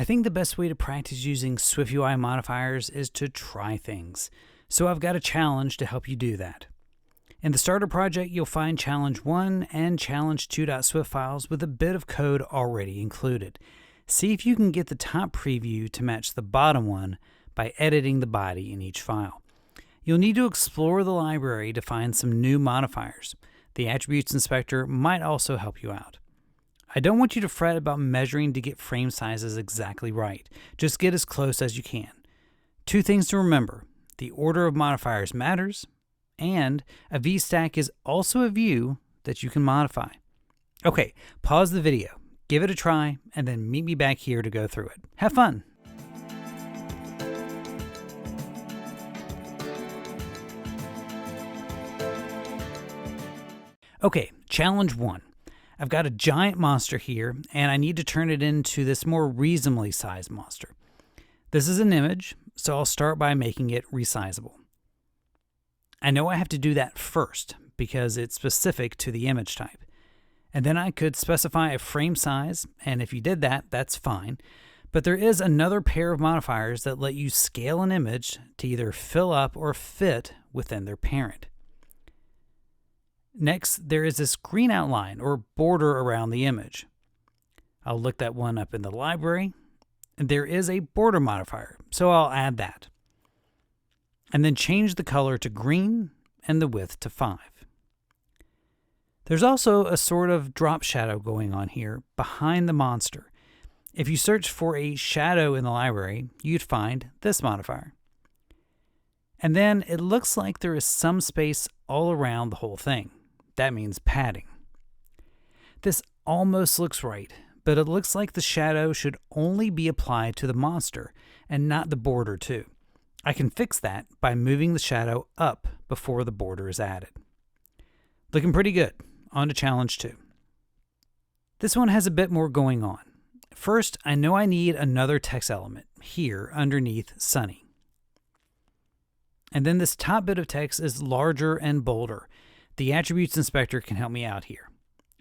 I think the best way to practice using SwiftUI modifiers is to try things. So I've got a challenge to help you do that. In the starter project, you'll find challenge 1 and challenge 2.swift files with a bit of code already included. See if you can get the top preview to match the bottom one by editing the body in each file. You'll need to explore the library to find some new modifiers. The attributes inspector might also help you out. I don't want you to fret about measuring to get frame sizes exactly right. Just get as close as you can. 2 things to remember. The order of modifiers matters, and a VStack is also a view that you can modify. Okay, pause the video, give it a try, and then meet me back here to go through it. Have fun! Okay, challenge 1. I've got a giant monster here, and I need to turn it into this more reasonably sized monster. This is an image, so I'll start by making it resizable. I know I have to do that first, because it's specific to the image type. And then I could specify a frame size, and if you did that, that's fine. But there is another pair of modifiers that let you scale an image to either fill up or fit within their parent. Next, there is this green outline or border around the image. I'll look that one up in the library. There is a border modifier, so I'll add that. And then change the color to green and the width to 5. There's also a sort of drop shadow going on here behind the monster. If you search for a shadow in the library, you'd find this modifier. And then it looks like there is some space all around the whole thing. That means padding. This almost looks right, but it looks like the shadow should only be applied to the monster and not the border too. I can fix that by moving the shadow up before the border is added. Looking pretty good. On to challenge 2. This one has a bit more going on. First, I know I need another text element here underneath Sunny. And then this top bit of text is larger and bolder. The attributes inspector can help me out here.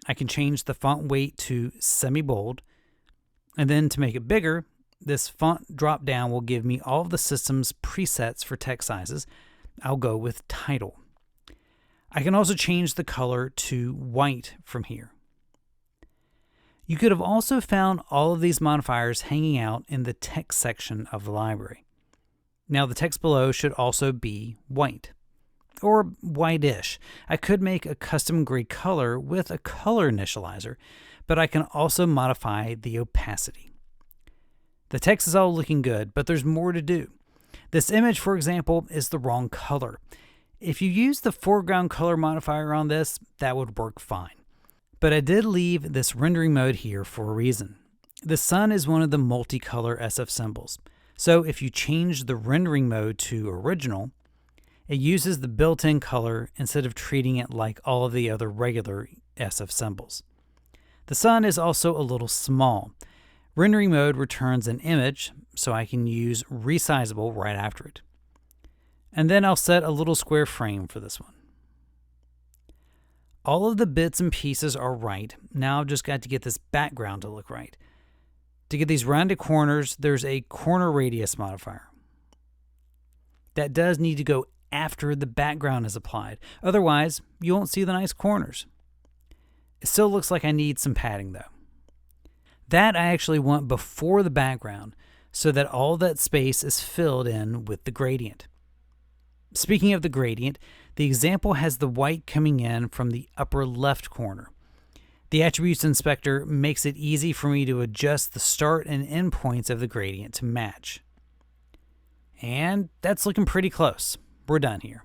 I can change the font weight to semi-bold, and then to make it bigger, this font drop down will give me all of the system's presets for text sizes. I'll go with title. I can also change the color to white from here. You could have also found all of these modifiers hanging out in the text section of the library. Now the text below should also be white. Or whitish. I could make a custom gray color with a color initializer, but I can also modify the opacity. The text is all looking good, but there's more to do. This image, for example, is the wrong color. If you use the foreground color modifier on this, that would work fine. But I did leave this rendering mode here for a reason. The sun is one of the multicolor SF symbols. So if you change the rendering mode to original, it uses the built-in color instead of treating it like all of the other regular SF symbols. The sun is also a little small. Rendering mode returns an image, so I can use resizable right after it. And then I'll set a little square frame for this one. All of the bits and pieces are right. Now I've just got to get this background to look right. To get these rounded corners, there's a corner radius modifier. That does need to go after the background is applied. Otherwise, you won't see the nice corners. It still looks like I need some padding though. That I actually want before the background so that all that space is filled in with the gradient. Speaking of the gradient, the example has the white coming in from the upper left corner. The attributes inspector makes it easy for me to adjust the start and end points of the gradient to match. And that's looking pretty close. We're done here.